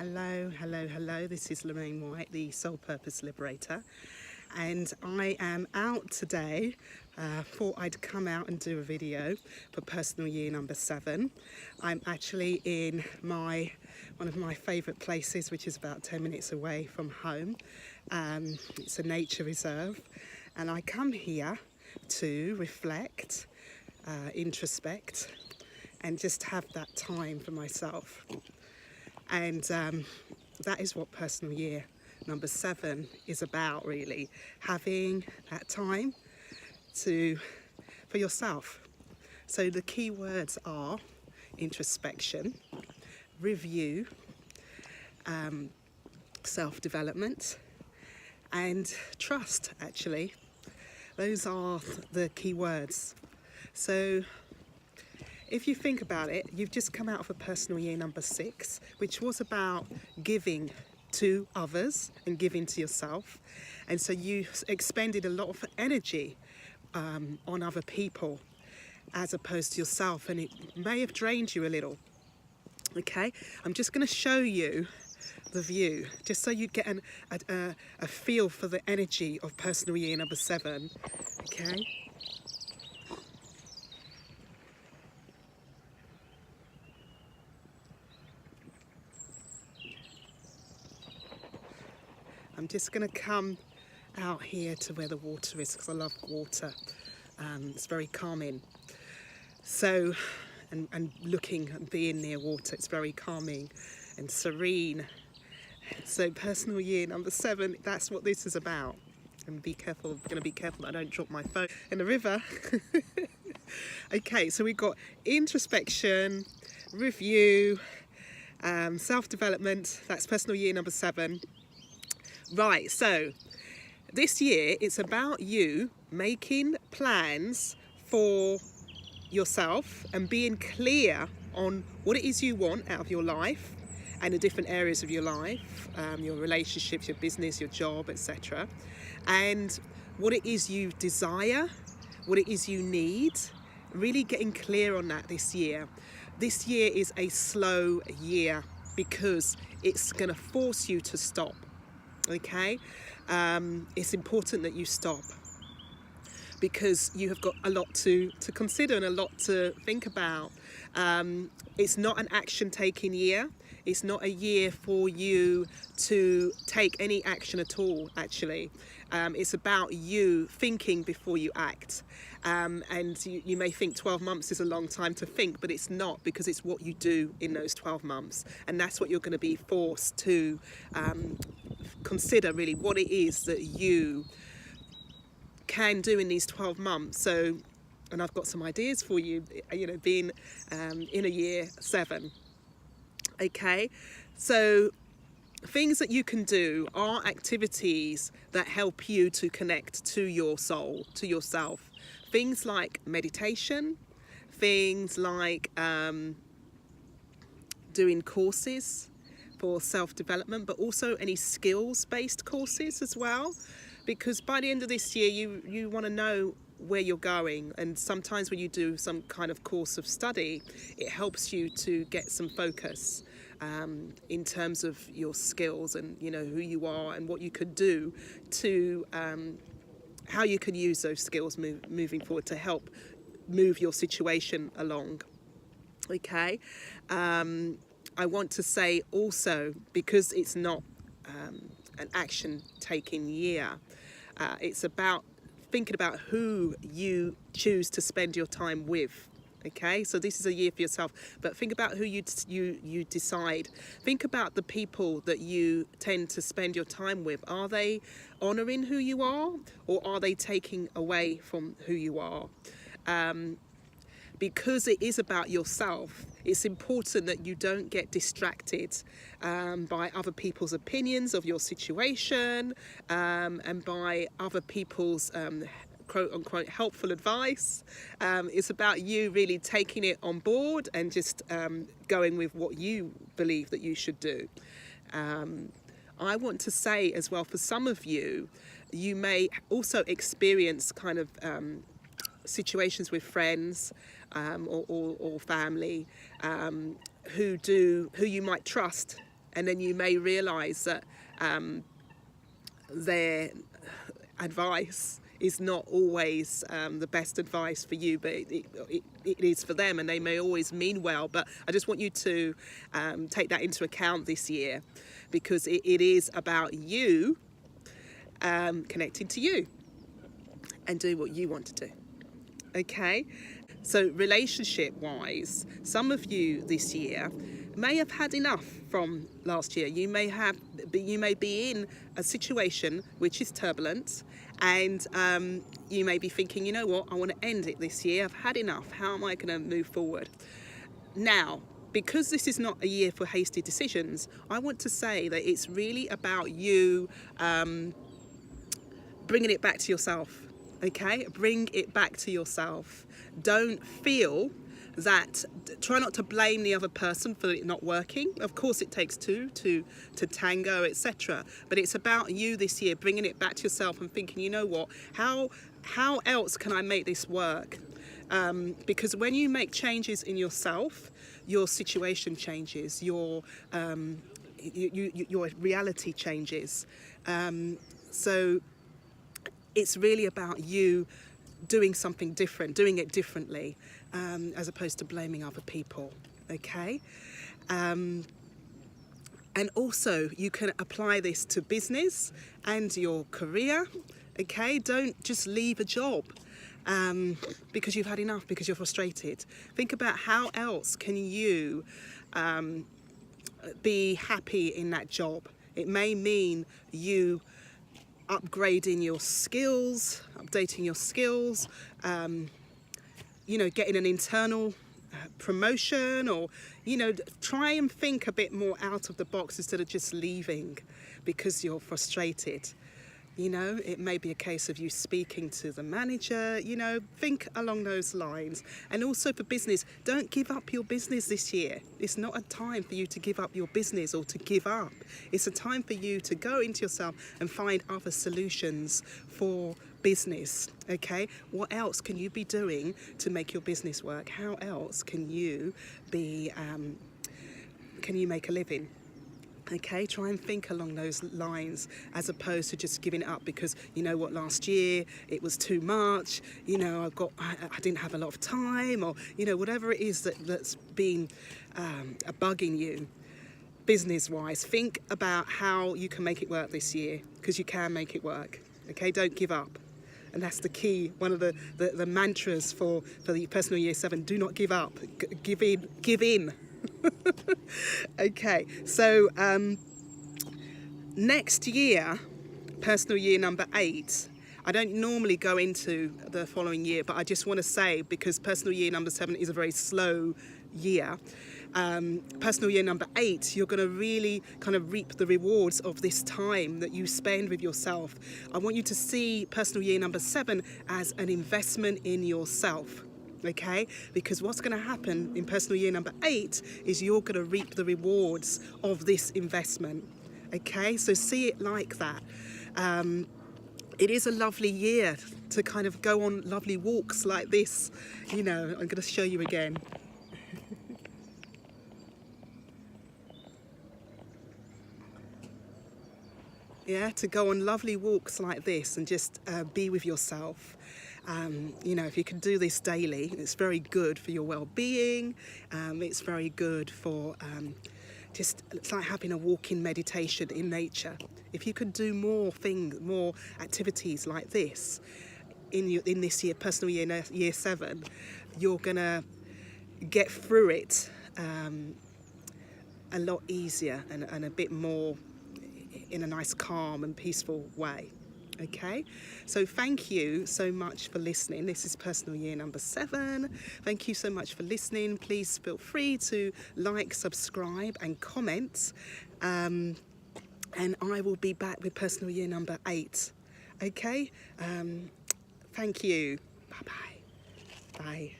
Hello. This is Lorraine White, the Soul Purpose Liberator, and I am out today. Thought I'd come out and do a video for personal year number 7. I'm actually in one of my favourite places, which is about 10 minutes away from home. It's a nature reserve, and I come here to reflect, introspect, and just have that time for myself. And that is what personal year number 7 is about, really. Having that time for yourself. So the key words are introspection, review, self-development, and trust, actually. Those are the key words. So if you think about it, you've just come out of a personal year number 6, which was about giving to others and giving to yourself. And so you expended a lot of energy on other people as opposed to yourself, and it may have drained you a little. Okay, I'm just going to show you the view, just so you get a feel for the energy of personal year number 7. Okay. I'm just going to come out here to where the water is, because I love water. It's very calming. So, and looking and being near water, it's very calming and serene. So personal year number 7, that's what this is about. And be careful, I'm going to be careful that I don't drop my phone in the river. Okay, so we've got introspection, review, self-development. That's personal year number 7. Right, so this year it's about you making plans for yourself and being clear on what it is you want out of your life and the different areas of your life, your relationships, your business, your job, etc. And what it is you desire, what it is you need, really getting clear on that this year. This year is a slow year because it's going to force you to stop. Okay, it's important that you stop because you have got a lot to consider and a lot to think about. It's not an action-taking year. It's not a year for you to take any action at all, actually. It's about you thinking before you act. And you may think 12 months is a long time to think, but it's not, because it's what you do in those 12 months. And that's what you're going to be forced to consider, really, what it is that you can do in these 12 months. So, and I've got some ideas for you, being in a year 7. Okay, so things that you can do are activities that help you to connect to your soul, to yourself. Things like meditation, things like doing courses for self-development, but also any skills-based courses as well. Because by the end of this year, you want to know where you're going, and sometimes when you do some kind of course of study, it helps you to get some focus in terms of your skills and who you are and what you could do to how you can use those skills moving forward to help move your situation along. Okay, I want to say also, because it's not an action-taking year, it's about thinking about who you choose to spend your time with. Okay, so this is a year for yourself, but think about who you decide. Think about the people that you tend to spend your time with. Are they honouring who you are, or are they taking away from who you are? Because it is about yourself, it's important that you don't get distracted by other people's opinions of your situation, and by other people's quote unquote helpful advice. It's about you really taking it on board and just going with what you believe that you should do. I want to say as well, for some of you, you may also experience kind of situations with friends or family who you might trust And then you may realise that their advice is not always the best advice for you, but it is for them, and they may always mean well. But I just want you to take that into account this year, because it is about you connecting to you and doing what you want to do. Okay, so relationship wise, some of you this year may have had enough from last year. You may be in a situation which is turbulent, and you may be thinking, you know what, I want to end it this year. I've had enough. How am I going to move forward? Now, because this is not a year for hasty decisions, I want to say that it's really about you bringing it back to yourself. Okay, bring it back to yourself. Don't feel that, try not to blame the other person for it not working. Of course it takes two to tango, etc. But it's about you this year bringing it back to yourself and thinking, you know what, how else can I make this work? Because when you make changes in yourself, your situation changes, your reality changes. So it's really about you doing something different, doing it differently, as opposed to blaming other people, okay? And also you can apply this to business and your career, okay? Don't just leave a job because you've had enough, because you're frustrated. Think about how else can you be happy in that job. It may mean you upgrading your skills, updating your skills, you know, getting an internal promotion, or, you know, try and think a bit more out of the box instead of just leaving because you're frustrated. You know, it may be a case of you speaking to the manager, you know, think along those lines. And also for business, don't give up your business this year. It's not a time for you to give up your business or to give up. It's a time for you to go into yourself and find other solutions for business, okay? What else can you be doing to make your business work? How else can you be, can you make a living? Okay, try and think along those lines, as opposed to just giving it up because, you know what, last year it was too much, you know, I didn't have a lot of time, or, you know, whatever it is that's been bugging you business-wise. Think about how you can make it work this year, because you can make it work. Okay, don't give up. And that's the key, one of the mantras for the personal year 7. Do not give up. Give in. Okay, so next year, personal year number 8, I don't normally go into the following year, but I just want to say, because personal year number 7 is a very slow year, personal year number 8, you're going to really kind of reap the rewards of this time that you spend with yourself. I want you to see personal year number 7 as an investment in yourself. Okay, because what's going to happen in personal year number 8 is you're going to reap the rewards of this investment. Okay, so see it like that. It is a lovely year to kind of go on lovely walks like this. You know, I'm going to show you again. Yeah, to go on lovely walks like this and just be with yourself. You know, if you can do this daily, it's very good for your well-being. It's very good for it's like having a walk-in meditation in nature. If you could do more things, more activities like this in this year, personal year 7, you're gonna get through it a lot easier and a bit more in a nice, calm and peaceful way. Okay, so thank you so much for listening. This is personal year number 7. Thank you so much for listening. Please feel free to like, subscribe and comment, and I will be back with personal year number 8. Okay, thank you. Bye-bye. Bye.